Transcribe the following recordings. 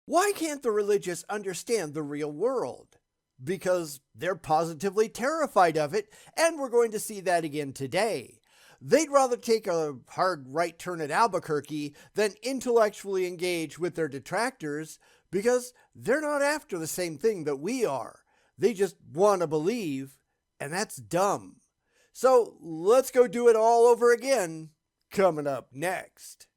Why can't the religious understand the real world? Because they're positively terrified of it, and we're going to see that again today. They'd rather take a hard right turn at Albuquerque than intellectually engage with their detractors because they're not after the same thing that we are. They just want to believe, and that's dumb. So let's go do it all over again, coming up next.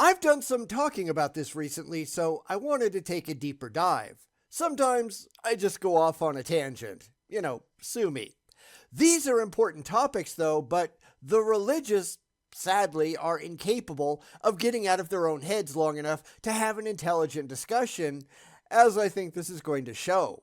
I've done some talking about this recently, so I wanted to take a deeper dive. Sometimes I just go off on a tangent. Sue me. These are important topics, though, but the religious, sadly, are incapable of getting out of their own heads long enough to have an intelligent discussion, as I think this is going to show.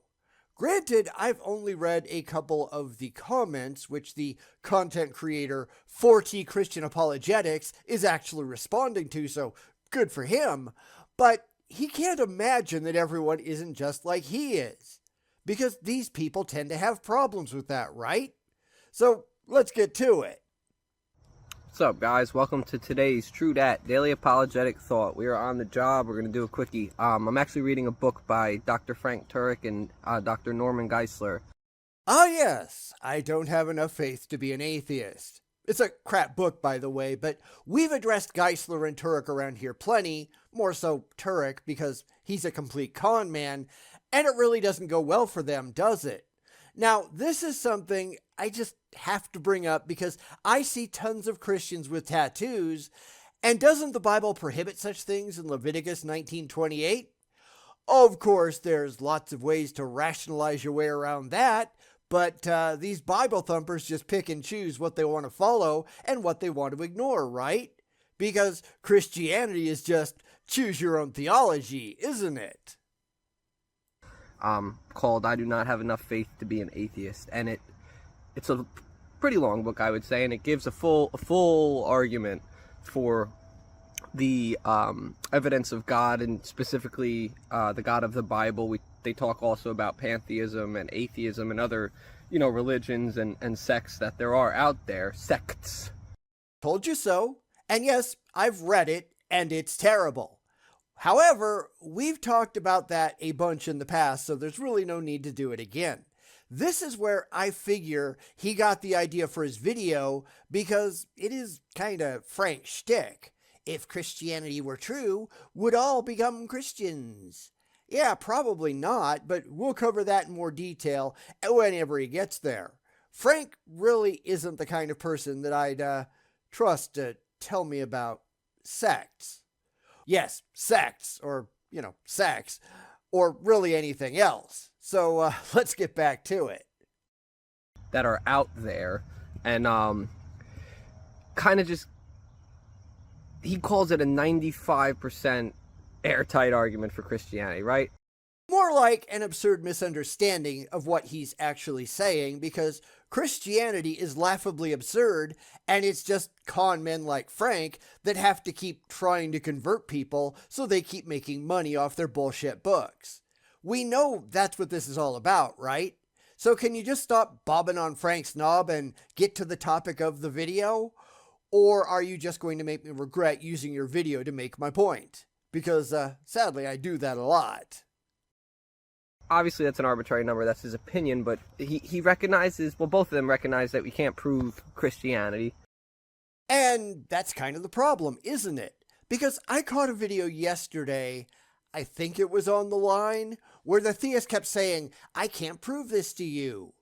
Granted, I've only read a couple of the comments which the content creator 4T Christian Apologetics is actually responding to, so good for him, but he can't imagine that everyone isn't just like he is. Because these people tend to have problems with that, right? So let's get to it. What's up, guys? Welcome to today's True Dat Daily Apologetic Thought. We are on the job. We're going to do a quickie. I'm actually reading a book by Dr. Frank Turek and Dr. Norman Geisler. Ah, yes. I don't have enough faith to be an atheist. It's a crap book, by the way, but we've addressed Geisler and Turek around here plenty, more so Turek because he's a complete con man, and it really doesn't go well for them, does it? Now, this is something I just have to bring up because I see tons of Christians with tattoos, and doesn't the Bible prohibit such things in Leviticus 19:28? Of course, there's lots of ways to rationalize your way around that, but these Bible thumpers just pick and choose what they want to follow and what they want to ignore, right? Because Christianity is just choose your own theology, isn't it? Called I Do Not Have Enough Faith to Be an Atheist, and it's a pretty long book, I would say, and it gives a full argument for the evidence of God, and specifically the God of the Bible. They talk also about pantheism and atheism and other religions and sects that there are out there. Sects. Told you so. And yes, I've read it, and it's terrible. However, we've talked about that a bunch in the past, so there's really no need to do it again. This is where I figure he got the idea for his video because it is kind of Frank shtick. If Christianity were true, would all become Christians? Yeah, probably not, but we'll cover that in more detail whenever he gets there. Frank really isn't the kind of person that I'd trust to tell me about sects. Yes, sects, or, sex, or really anything else. So let's get back to it. That are out there, and kind of just, he calls it a 95% airtight argument for Christianity, right? More like an absurd misunderstanding of what he's actually saying, because Christianity is laughably absurd, and it's just con men like Frank that have to keep trying to convert people so they keep making money off their bullshit books. We know that's what this is all about, right? So can you just stop bobbing on Frank's knob and get to the topic of the video? Or are you just going to make me regret using your video to make my point? Because sadly, I do that a lot. Obviously, that's an arbitrary number. That's his opinion, but he recognizes, well, both of them recognize that we can't prove Christianity. And that's kind of the problem, isn't it? Because I caught a video yesterday, I think it was on the line, where the theist kept saying, I can't prove this to you.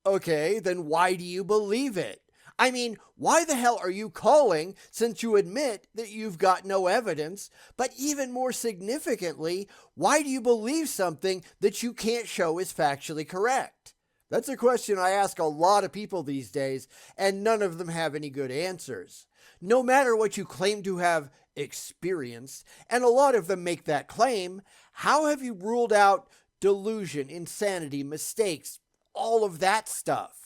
Okay, then why do you believe it? I mean, why the hell are you calling since you admit that you've got no evidence? But even more significantly, why do you believe something that you can't show is factually correct? That's a question I ask a lot of people these days, and none of them have any good answers. No matter what you claim to have experienced, and a lot of them make that claim, how have you ruled out delusion, insanity, mistakes, all of that stuff?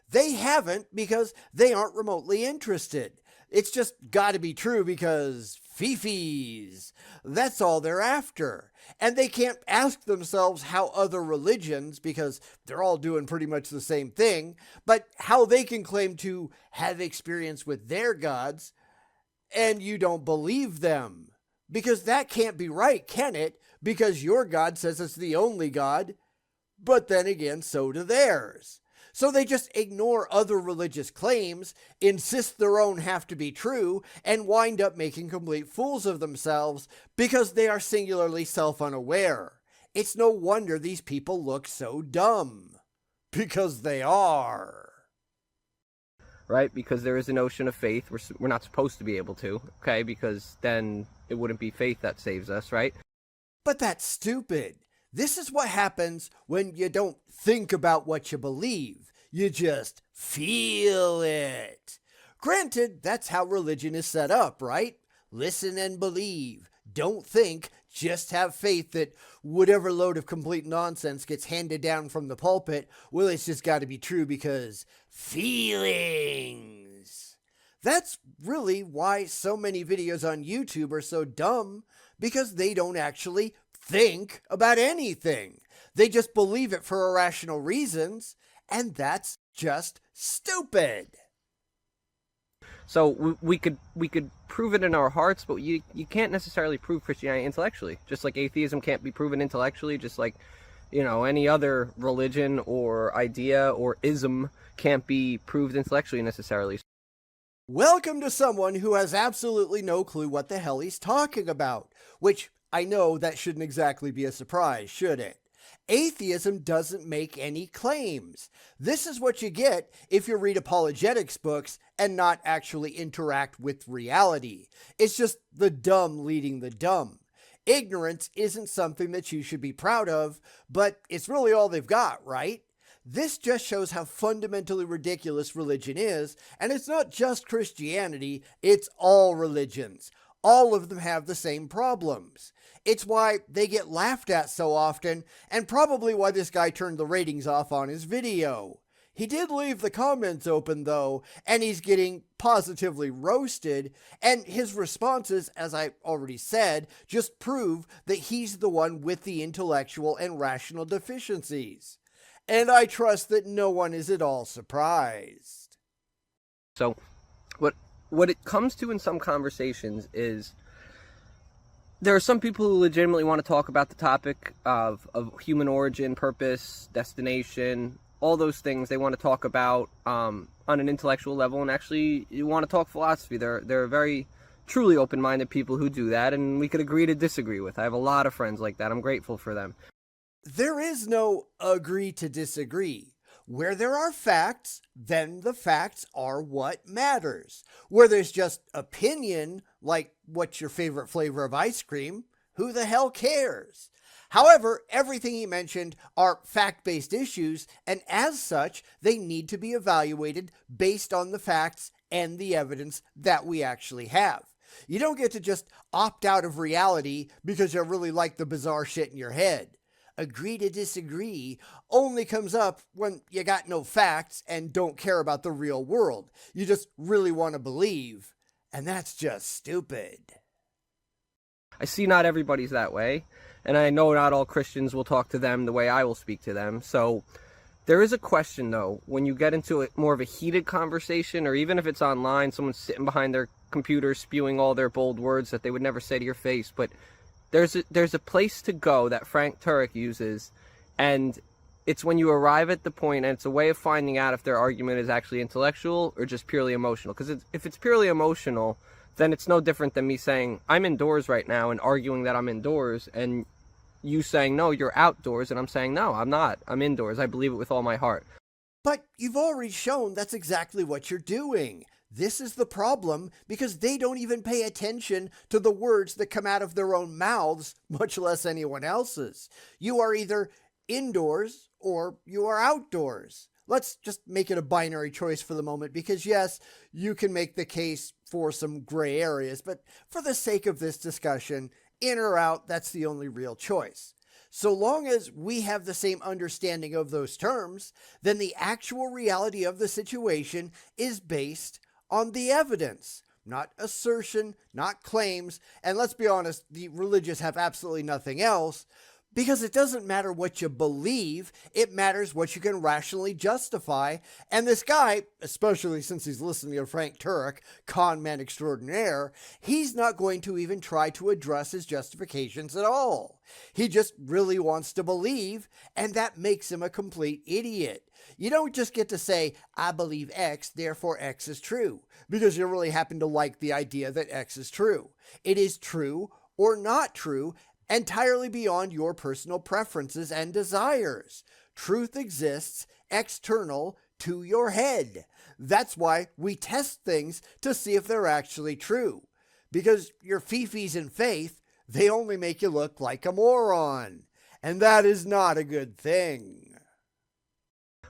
They haven't because they aren't remotely interested. It's just got to be true because fifis. That's all they're after. And they can't ask themselves how other religions, because they're all doing pretty much the same thing, but how they can claim to have experience with their gods and you don't believe them. Because that can't be right, can it? Because your God says it's the only God, but then again, so do theirs. So they just ignore other religious claims, insist their own have to be true, and wind up making complete fools of themselves because they are singularly self-unaware. It's no wonder these people look so dumb. Because they are. Right? Because there is a notion of faith we're not supposed to be able to, okay? Because then it wouldn't be faith that saves us, right? But that's stupid. This is what happens when you don't think about what you believe. You just feel it. Granted, that's how religion is set up, right? Listen and believe. Don't think, just have faith that whatever load of complete nonsense gets handed down from the pulpit, well, it's just got to be true because feelings. That's really why so many videos on YouTube are so dumb, because they don't actually think about anything. They just believe it for irrational reasons, and that's just stupid. So we could prove it in our hearts, but you can't necessarily prove Christianity intellectually. Just like atheism can't be proven intellectually, just like, you know, any other religion or idea or ism can't be proved intellectually necessarily. Welcome to someone who has absolutely no clue what the hell he's talking about, which I know that shouldn't exactly be a surprise, should it? Atheism doesn't make any claims. This is what you get if you read apologetics books and not actually interact with reality. It's just the dumb leading the dumb. Ignorance isn't something that you should be proud of, but it's really all they've got, right? This just shows how fundamentally ridiculous religion is, and it's not just Christianity, it's all religions. All of them have the same problems. It's why they get laughed at so often, and probably why this guy turned the ratings off on his video. He did leave the comments open though, and he's getting positively roasted, and his responses, as I already said, just prove that he's the one with the intellectual and rational deficiencies. And I trust that no one is at all surprised. So what it comes to in some conversations is there are some people who legitimately want to talk about the topic of human origin, purpose, destination, all those things they want to talk about on an intellectual level, and actually you want to talk philosophy. There are very truly open-minded people who do that, and we could agree to disagree with. I have a lot of friends like that. I'm grateful for them. There is no agree to disagree. Where there are facts, then the facts are what matters. Where there's just opinion, like what's your favorite flavor of ice cream, who the hell cares? However, everything he mentioned are fact-based issues, and as such, they need to be evaluated based on the facts and the evidence that we actually have. You don't get to just opt out of reality because you really like the bizarre shit in your head. Agree to disagree only comes up when you got no facts and don't care about the real world. You just really want to believe, and that's just stupid. I see not everybody's that way, and I know not all Christians will talk to them the way I will speak to them. So there is a question, though, when you get into more of a heated conversation, or even if it's online, someone's sitting behind their computer spewing all their bold words that they would never say to your face, but there's a place to go that Frank Turek uses, and it's when you arrive at the point, and it's a way of finding out if their argument is actually intellectual or just purely emotional. Because if it's purely emotional, then it's no different than me saying, I'm indoors right now, and arguing that I'm indoors, and you saying, no, you're outdoors, and I'm saying, no, I'm not. I'm indoors. I believe it with all my heart. But you've already shown that's exactly what you're doing. This is the problem, because they don't even pay attention to the words that come out of their own mouths, much less anyone else's. You are either indoors or you are outdoors. Let's just make it a binary choice for the moment, because yes, you can make the case for some gray areas, but for the sake of this discussion, in or out, that's the only real choice. So long as we have the same understanding of those terms, then the actual reality of the situation is based on the evidence. not assertion, not claims, and let's be honest, the religious have absolutely nothing else, because it doesn't matter what you believe, it matters what you can rationally justify. And this guy, especially since he's listening to Frank Turek, con man extraordinaire, he's not going to even try to address his justifications at all. He just really wants to believe, and that makes him a complete idiot. You don't just get to say, I believe X, therefore X is true, because you really happen to like the idea that X is true. It is true or not true, entirely beyond your personal preferences and desires. Truth exists external to your head. That's why we test things to see if they're actually true. Because your fifis in faith, they only make you look like a moron. And that is not a good thing.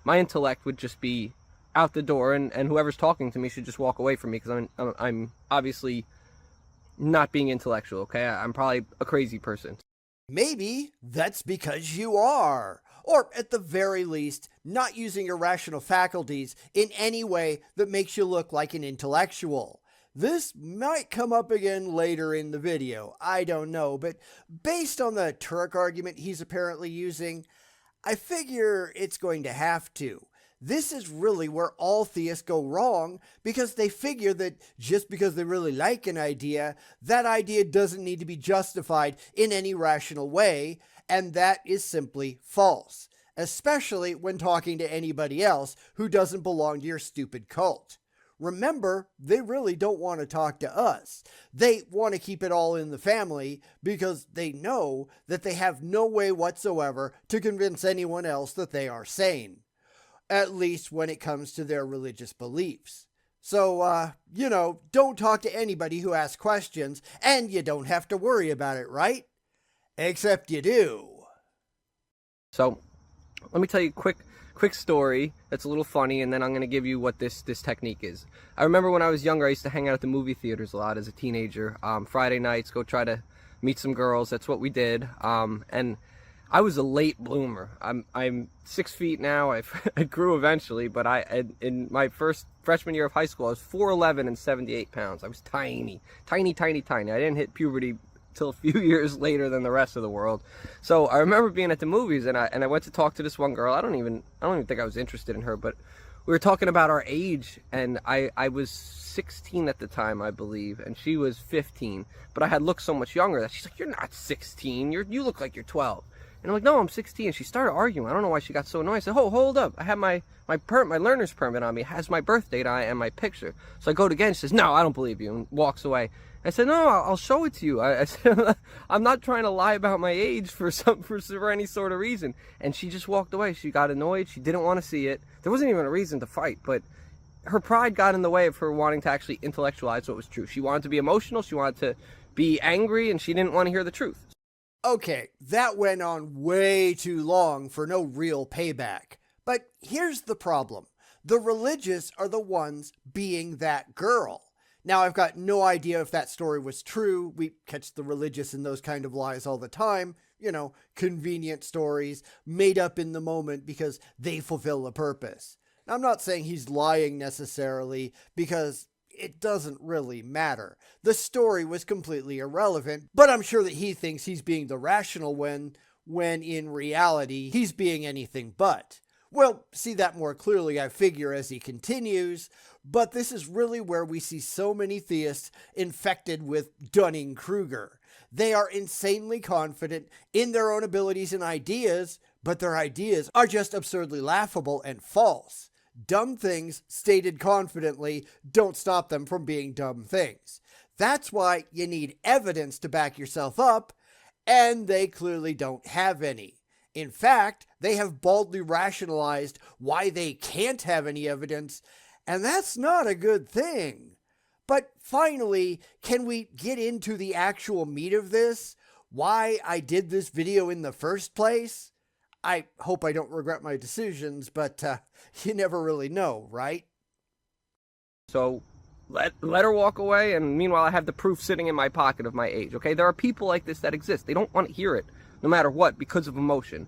My intellect would just be out the door, and whoever's talking to me should just walk away from me, because I'm obviously not being intellectual, okay? I'm probably a crazy person. Maybe that's because you are. Or at the very least, not using your rational faculties in any way that makes you look like an intellectual. This might come up again later in the video, I don't know, but based on the Turek argument he's apparently using, I figure it's going to have to. This is really where all theists go wrong, because they figure that just because they really like an idea, that idea doesn't need to be justified in any rational way, and that is simply false, especially when talking to anybody else who doesn't belong to your stupid cult. Remember, they really don't want to talk to us. They want to keep it all in the family because they know that they have no way whatsoever to convince anyone else that they are sane. At least when it comes to their religious beliefs. So, don't talk to anybody who asks questions, and you don't have to worry about it, right? Except you do. So, let me tell you a quick story that's a little funny, and then I'm going to give you what this technique is. I remember when I was younger, I used to hang out at the movie theaters a lot as a teenager. Friday nights, go try to meet some girls. That's what we did. And I was a late bloomer. I'm 6 feet now. I grew eventually, but in my freshman year of high school, I was 4'11" and 78 pounds. I was tiny. I didn't hit puberty till a few years later than the rest of the world. So I remember being at the movies, and I went to talk to this one girl. I don't even think I was interested in her, but we were talking about our age, and I was 16 at the time, I believe, and she was 15. But I had looked so much younger that she's like, "You're not 16. You look like you're 12." And I'm like, "No, I'm 16. And she started arguing. I don't know why she got so annoyed. I said, "Oh, hold up. I have my learner's permit on me. It has my birth date on it and my picture." So I go to again. She says, "No, I don't believe you," and walks away. I said, "No, I'll show it to you." I said, "I'm not trying to lie about my age for any sort of reason." And she just walked away. She got annoyed. She didn't want to see it. There wasn't even a reason to fight, but her pride got in the way of her wanting to actually intellectualize what was true. She wanted to be emotional. She wanted to be angry, and she didn't want to hear the truth. Okay, that went on way too long for no real payback. But here's the problem. The religious are the ones being that girl. Now, I've got no idea if that story was true. We catch the religious in those kind of lies all the time. Convenient stories made up in the moment because they fulfill a purpose. Now, I'm not saying he's lying necessarily, because it doesn't really matter. The story was completely irrelevant, but I'm sure that he thinks he's being the rational when in reality, he's being anything but. We'll see that more clearly, I figure, as he continues, but this is really where we see so many theists infected with Dunning-Kruger. They are insanely confident in their own abilities and ideas, but their ideas are just absurdly laughable and false. Dumb things stated confidently don't stop them from being dumb things. That's why you need evidence to back yourself up, and they clearly don't have any. In fact, they have baldly rationalized why they can't have any evidence, and that's not a good thing. But finally, can we get into the actual meat of this? Why I did this video in the first place? I hope I don't regret my decisions, but you never really know, right? So let her walk away, and meanwhile I have the proof sitting in my pocket of my age, okay? There are people like this that exist. They don't want to hear it, no matter what, because of emotion.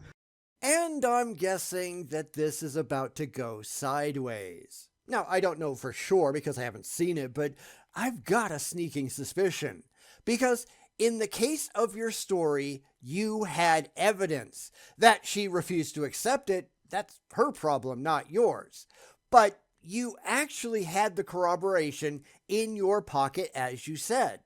And I'm guessing that this is about to go sideways. Now, I don't know for sure because I haven't seen it, but I've got a sneaking suspicion. Because in the case of your story, you had evidence. That she refused to accept it, that's her problem, not yours. But you actually had the corroboration in your pocket, as you said.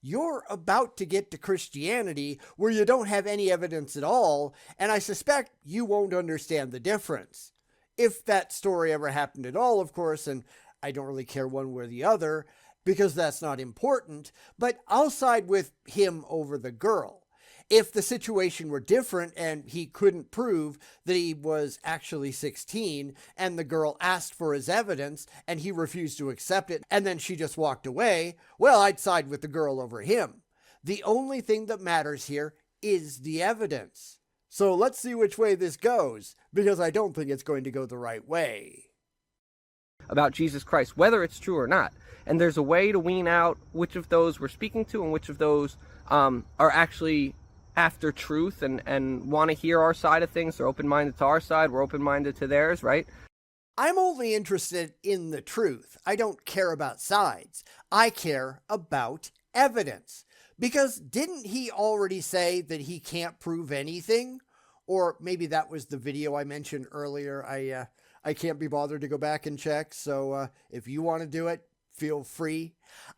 You're about to get to Christianity where you don't have any evidence at all, and I suspect you won't understand the difference. If that story ever happened at all, of course, and I don't really care one way or the other because that's not important, but I'll side with him over the girl. If the situation were different and he couldn't prove that he was actually 16 and the girl asked for his evidence and he refused to accept it and then she just walked away, well, I'd side with the girl over him. The only thing that matters here is the evidence. So let's see which way this goes, because I don't think it's going to go the right way. About Jesus Christ, whether it's true or not. And there's a way to wean out which of those we're speaking to and which of those are actually after truth and want to hear our side of things. They're open-minded to our side, we're open-minded to theirs, right? I'm only interested in the truth. I don't care about sides. I care about evidence. Because didn't he already say that he can't prove anything? Or maybe that was the video I mentioned earlier. I can't be bothered to go back and check. So if you want to do it, feel free.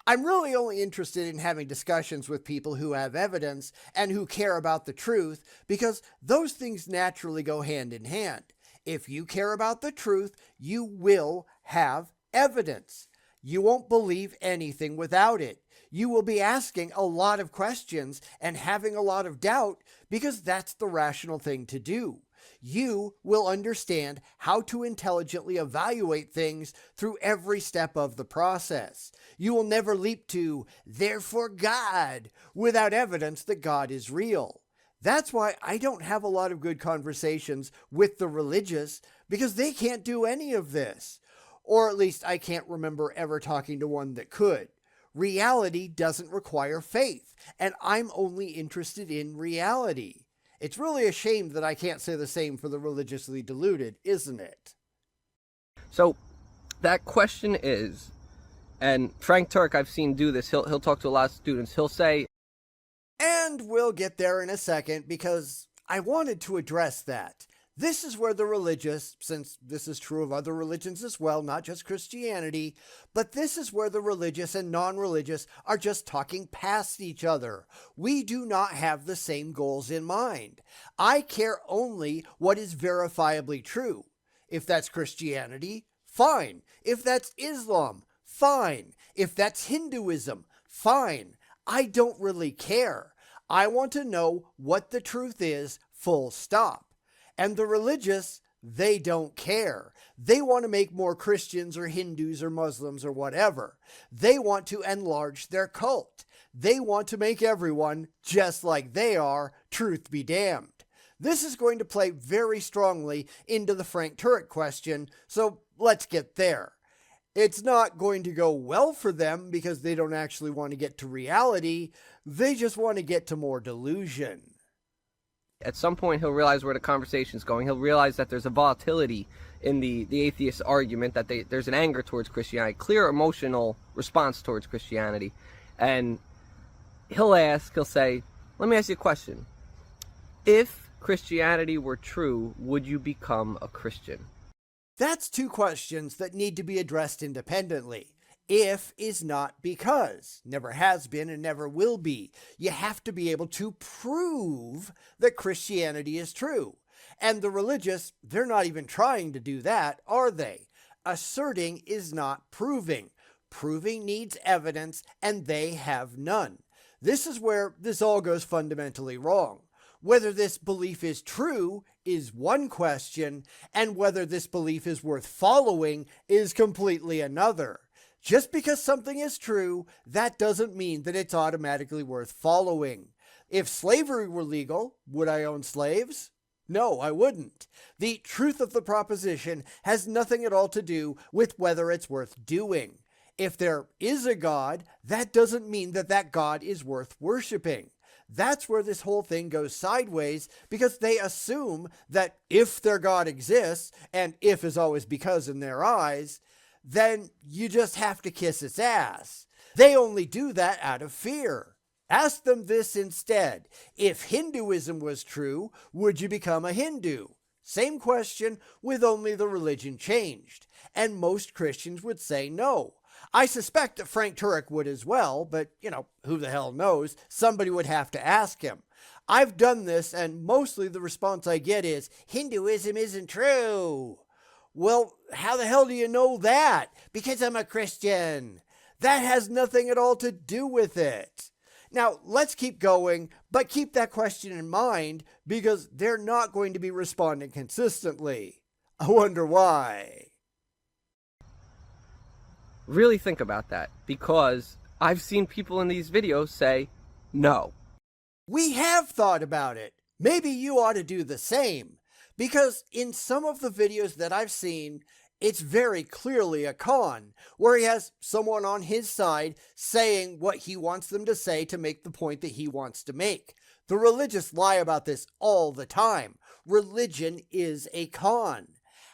I'm really only interested in having discussions with people who have evidence and who care about the truth, because those things naturally go hand in hand. If you care about the truth, you will have evidence. You won't believe anything without it. You will be asking a lot of questions and having a lot of doubt because that's the rational thing to do. You will understand how to intelligently evaluate things through every step of the process. You will never leap to, therefore God, without evidence that God is real. That's why I don't have a lot of good conversations with the religious, because they can't do any of this. Or at least I can't remember ever talking to one that could. Reality doesn't require faith, and I'm only interested in reality. It's really a shame that I can't say the same for the religiously deluded, isn't it? So that question is, and Frank Turk, I've seen do this, he'll talk to a lot of students, he'll say, and we'll get there in a second because I wanted to address that. This is where the religious, since this is true of other religions as well, not just Christianity, but this is where the religious and non-religious are just talking past each other. We do not have the same goals in mind. I care only what is verifiably true. If that's Christianity, fine. If that's Islam, fine. If that's Hinduism, fine. I don't really care. I want to know what the truth is, full stop. And the religious, they don't care. They want to make more Christians or Hindus or Muslims or whatever. They want to enlarge their cult. They want to make everyone just like they are, truth be damned. This is going to play very strongly into the Frank Turek question, so let's get there. It's not going to go well for them because they don't actually want to get to reality. They just want to get to more delusion. At some point he'll realize where the conversation's going. He'll realize that there's a volatility in the atheist argument, that there's an anger towards Christianity, clear emotional response towards Christianity. And he'll say, let me ask you a question. If Christianity were true, would you become a Christian? That's two questions that need to be addressed independently. If is not because. Never has been and never will be. You have to be able to prove that Christianity is true. And the religious, they're not even trying to do that, are they? Asserting is not proving. Proving needs evidence, and they have none. This is where this all goes fundamentally wrong. Whether this belief is true is one question, and whether this belief is worth following is completely another. Just because something is true, that doesn't mean that it's automatically worth following. If slavery were legal, would I own slaves? No, I wouldn't. The truth of the proposition has nothing at all to do with whether it's worth doing. If there is a God, that doesn't mean that that God is worth worshiping. That's where this whole thing goes sideways, because they assume that if their God exists, and if is always because in their eyes, then you just have to kiss its ass. They only do that out of fear. Ask them this instead. If Hinduism was true, would you become a Hindu? Same question, with only the religion changed. And most Christians would say no. I suspect that Frank Turek would as well, but, who the hell knows? Somebody would have to ask him. I've done this, and mostly the response I get is, Hinduism isn't true. Well, how the hell do you know that? Because I'm a Christian. That has nothing at all to do with it. Now, let's keep going, but keep that question in mind because they're not going to be responding consistently. I wonder why. Really think about that, because I've seen people in these videos say no. We have thought about it. Maybe you ought to do the same, because in some of the videos that I've seen, it's very clearly a con, where he has someone on his side saying what he wants them to say to make the point that he wants to make. The religious lie about this all the time. Religion is a con.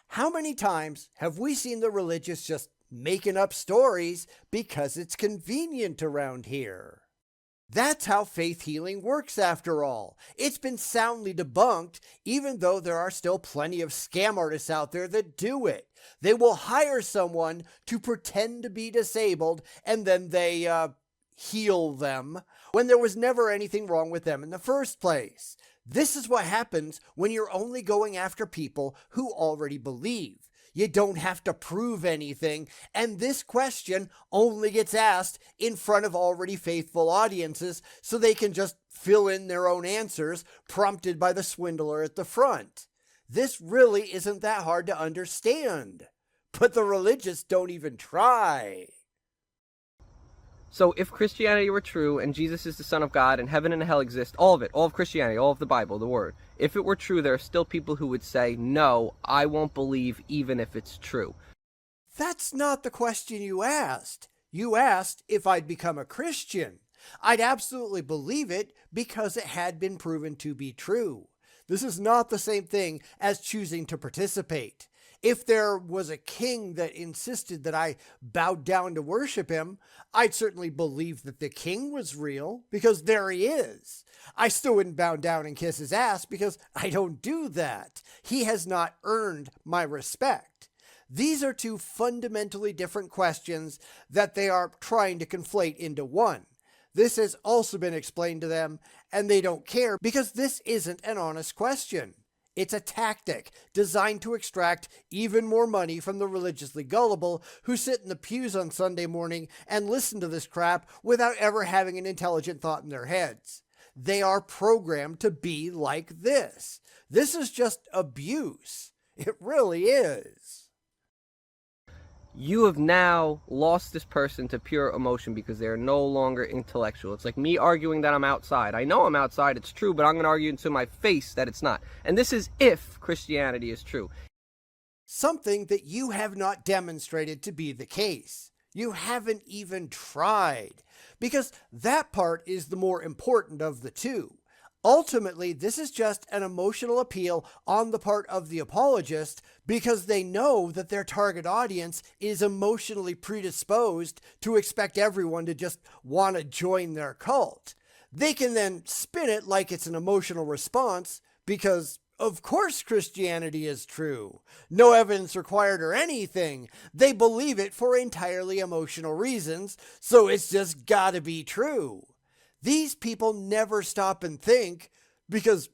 How many times have we seen the religious just making up stories because it's convenient around here? That's how faith healing works after all. It's been soundly debunked, even though there are still plenty of scam artists out there that do it. They will hire someone to pretend to be disabled and then they heal them when there was never anything wrong with them in the first place. This is what happens when you're only going after people who already believe. You don't have to prove anything, and this question only gets asked in front of already faithful audiences so they can just fill in their own answers prompted by the swindler at the front. This really isn't that hard to understand, but the religious don't even try. So if Christianity were true and Jesus is the Son of God and heaven and hell exist, all of it, all of Christianity, all of the Bible, the Word, if it were true, there are still people who would say, no, I won't believe even if it's true. That's not the question you asked. You asked if I'd become a Christian. I'd absolutely believe it because it had been proven to be true. This is not the same thing as choosing to participate. If there was a king that insisted that I bowed down to worship him, I'd certainly believe that the king was real, because there he is. I still wouldn't bow down and kiss his ass because I don't do that. He has not earned my respect. These are two fundamentally different questions that they are trying to conflate into one. This has also been explained to them, and they don't care because this isn't an honest question. It's a tactic designed to extract even more money from the religiously gullible who sit in the pews on Sunday morning and listen to this crap without ever having an intelligent thought in their heads. They are programmed to be like this. This is just abuse. It really is. You have now lost this person to pure emotion because they are no longer intellectual. It's like me arguing that I'm outside. I know I'm outside, it's true, but I'm going to argue into my face that it's not. And this is if Christianity is true. Something that you have not demonstrated to be the case. You haven't even tried, because that part is the more important of the two. Ultimately, this is just an emotional appeal on the part of the apologist because they know that their target audience is emotionally predisposed to expect everyone to just want to join their cult. They can then spin it like it's an emotional response because, of course, Christianity is true. No evidence required or anything. They believe it for entirely emotional reasons, so it's just gotta be true. These people never stop and think because,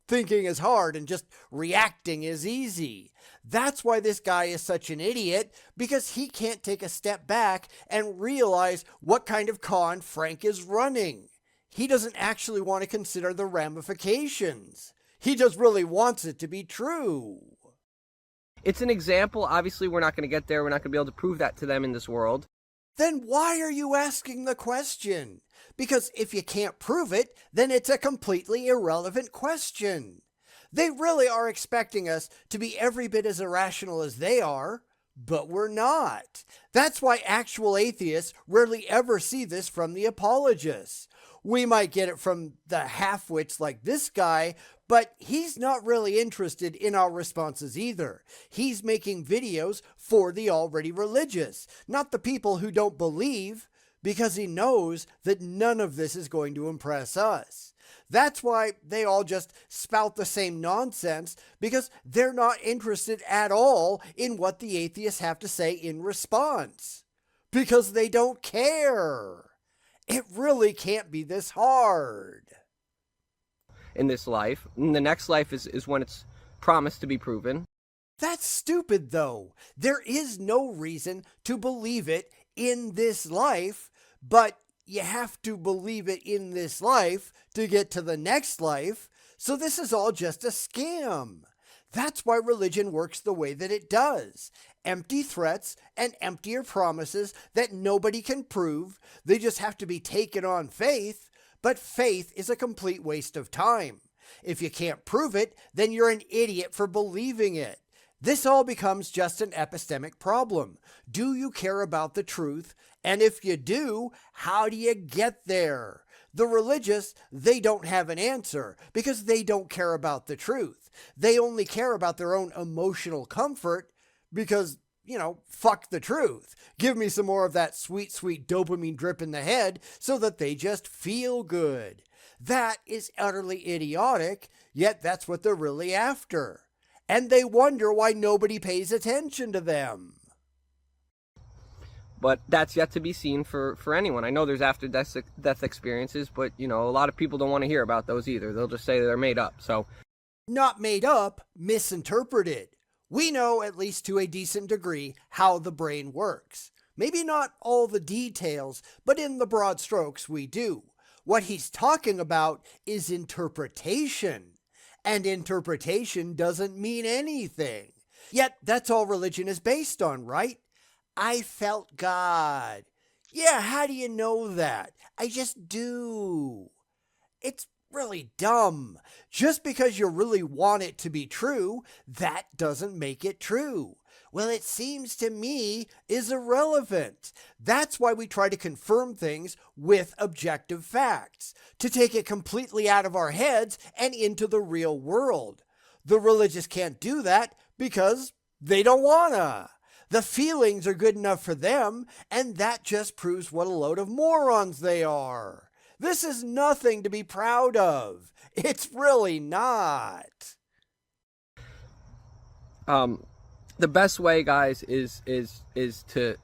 thinking is hard and just reacting is easy. That's why this guy is such an idiot, because he can't take a step back and realize what kind of con Frank is running. He doesn't actually want to consider the ramifications. He just really wants it to be true. It's an example. Obviously, we're not going to get there. We're not going to be able to prove that to them in this world. Then why are you asking the question? Because if you can't prove it, then it's a completely irrelevant question. They really are expecting us to be every bit as irrational as they are, but we're not. That's why actual atheists rarely ever see this from the apologists. We might get it from the half-wits like this guy, But he's not really interested in our responses either. He's making videos for the already religious, not the people who don't believe, because he knows that none of this is going to impress us. That's why they all just spout the same nonsense, because they're not interested at all in what the atheists have to say in response. Because they don't care. It really can't be this hard. In this life. And the next life is when it's promised to be proven. That's stupid, though. There is no reason to believe it in this life, but you have to believe it in this life to get to the next life, so this is all just a scam. That's why religion works the way that it does. Empty threats and emptier promises that nobody can prove. They just have to be taken on faith, but faith is a complete waste of time. If you can't prove it, then you're an idiot for believing it. This all becomes just an epistemic problem. Do you care about the truth? And if you do, how do you get there? The religious, they don't have an answer because they don't care about the truth. They only care about their own emotional comfort because, fuck the truth. Give me some more of that sweet, sweet dopamine drip in the head so that they just feel good. That is utterly idiotic, yet that's what they're really after. And they wonder why nobody pays attention to them. But that's yet to be seen for anyone. I know there's after-death experiences, but, a lot of people don't want to hear about those either. They'll just say they're made up, so. Not made up, misinterpreted. We know, at least to a decent degree, how the brain works. Maybe not all the details, but in the broad strokes we do. What he's talking about is interpretation. And interpretation doesn't mean anything. Yet that's all religion is based on, right? I felt God. Yeah, how do you know that? I just do. It's really dumb. Just because you really want it to be true, that doesn't make it true. Well, it seems to me is irrelevant. That's why we try to confirm things with objective facts, to take it completely out of our heads and into the real world. The religious can't do that because they don't wanna. The feelings are good enough for them, and that just proves what a load of morons they are. This is nothing to be proud of. It's really not. The best way, guys, is to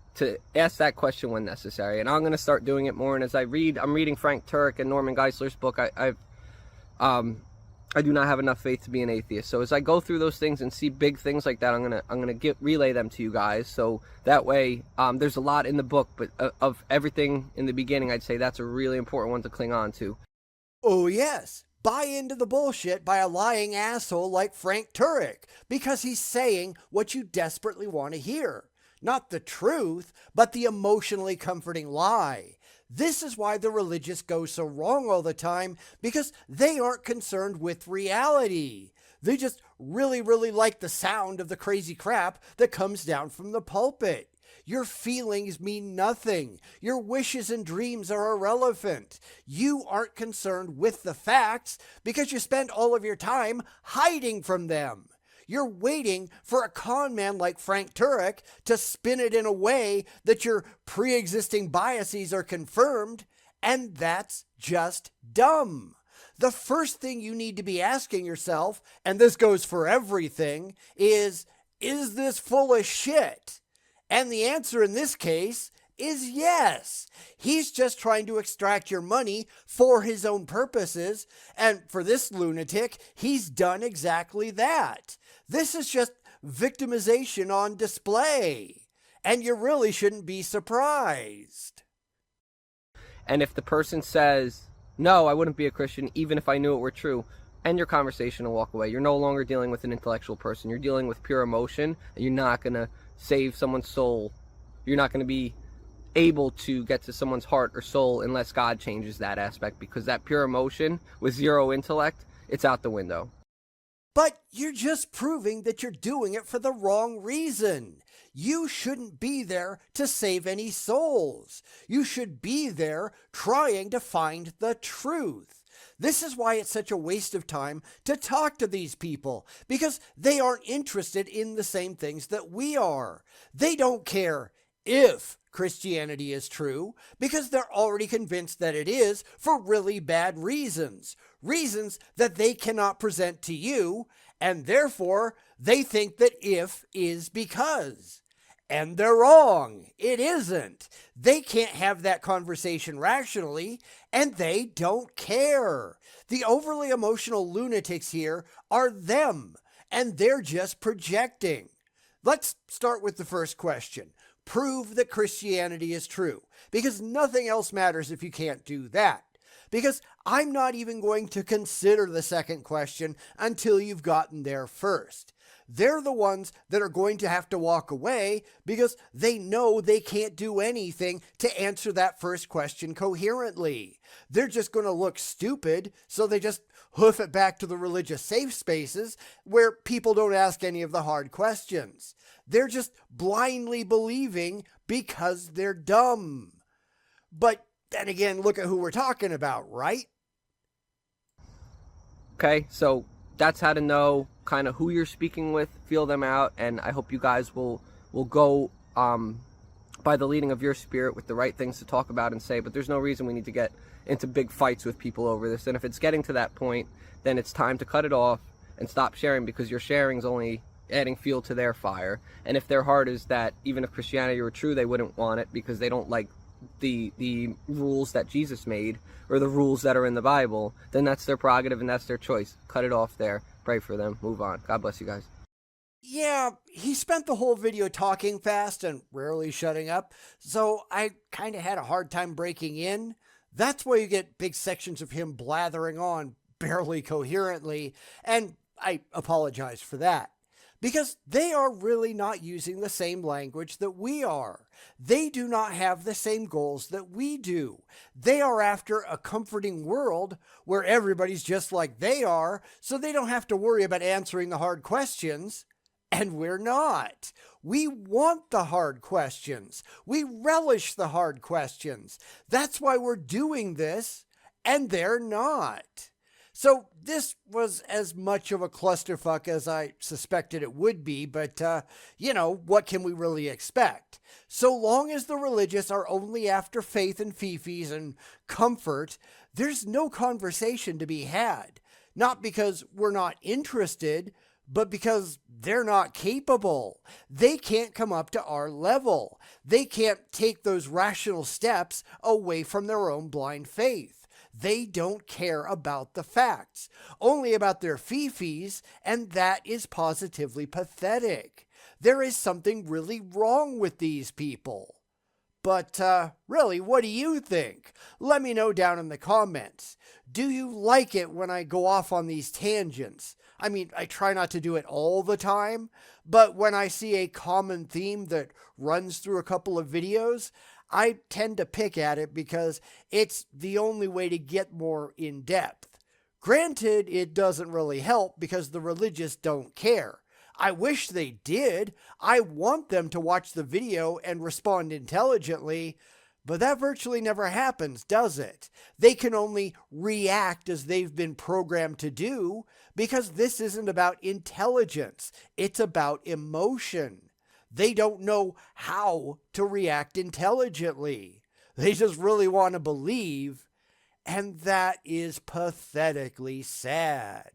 ask that question when necessary. And I'm going to start doing it more. And as I'm reading Frank Turek and Norman Geisler's book. I do not have enough faith to be an atheist. So as I go through those things and see big things like that, I'm gonna relay them to you guys. So that way, there's a lot in the book, but of everything in the beginning, I'd say that's a really important one to cling on to. Oh yes, buy into the bullshit by a lying asshole like Frank Turek, because he's saying what you desperately want to hear. Not the truth, but the emotionally comforting lie. This is why the religious go so wrong all the time, because they aren't concerned with reality. They just really like the sound of the crazy crap that comes down from the pulpit. Your feelings mean nothing. Your wishes and dreams are irrelevant. You aren't concerned with the facts because you spend all of your time hiding from them. You're waiting for a con man like Frank Turek to spin it in a way that your pre-existing biases are confirmed, and that's just dumb. The first thing you need to be asking yourself, and this goes for everything, is this full of shit? And the answer in this case is yes. He's just trying to extract your money for his own purposes, and for this lunatic, he's done exactly that. This is just victimization on display, and you really shouldn't be surprised. And if the person says, no, I wouldn't be a Christian even if I knew it were true, end your conversation and walk away. You're no longer dealing with an intellectual person. You're dealing with pure emotion, and you're not going to save someone's soul. You're not going to be able to get to someone's heart or soul unless God changes that aspect, because that pure emotion with zero intellect, it's out the window. But you're just proving that you're doing it for the wrong reason. You shouldn't be there to save any souls. You should be there trying to find the truth. This is why it's such a waste of time to talk to these people, because they aren't interested in the same things that we are. They don't care if Christianity is true, because they're already convinced that it is for really bad reasons. Reasons that they cannot present to you, and therefore they think that if is because. And they're wrong. It isn't. They can't have that conversation rationally, and they don't care. The overly emotional lunatics here are them, and they're just projecting. Let's start with the first question. Prove that Christianity is true, because nothing else matters if you can't do that. Because I'm not even going to consider the second question until you've gotten there first. They're the ones that are going to have to walk away because they know they can't do anything to answer that first question coherently. They're just going to look stupid, so they just hoof it back to the religious safe spaces where people don't ask any of the hard questions. They're just blindly believing because they're dumb. But then again, look at who we're talking about, right? Okay, so that's how to know kind of who you're speaking with, feel them out, and I hope you guys will go by the leading of your spirit with the right things to talk about and say, but there's no reason we need to get into big fights with people over this. And if it's getting to that point, then it's time to cut it off and stop sharing, because your sharing's only adding fuel to their fire. And if their heart is that even if Christianity were true, they wouldn't want it because they don't like the rules that Jesus made or the rules that are in the Bible, then that's their prerogative and that's their choice. Cut it off there. Pray for them. Move on. God bless you guys. Yeah, he spent the whole video talking fast and rarely shutting up, so I kind of had a hard time breaking in. That's why you get big sections of him blathering on barely coherently, and I apologize for that. Because they are really not using the same language that we are. They do not have the same goals that we do. They are after a comforting world where everybody's just like they are, so they don't have to worry about answering the hard questions. And we're not. We want the hard questions. We relish the hard questions. That's why we're doing this, and they're not. So this was as much of a clusterfuck as I suspected it would be, but, what can we really expect? So long as the religious are only after faith and fifis and comfort, there's no conversation to be had. Not because we're not interested, but because they're not capable. They can't come up to our level. They can't take those rational steps away from their own blind faith. They don't care about the facts, only about their fifis, and that is positively pathetic. There is something really wrong with these people. But really, what do you think? Let me know down in the comments. Do you like it when I go off on these tangents? I mean, I try not to do it all the time, but when I see a common theme that runs through a couple of videos, I tend to pick at it because it's the only way to get more in depth. Granted, it doesn't really help because the religious don't care. I wish they did. I want them to watch the video and respond intelligently, but that virtually never happens, does it? They can only react as they've been programmed to do because this isn't about intelligence. It's about emotion. They don't know how to react intelligently. They just really want to believe, and that is pathetically sad.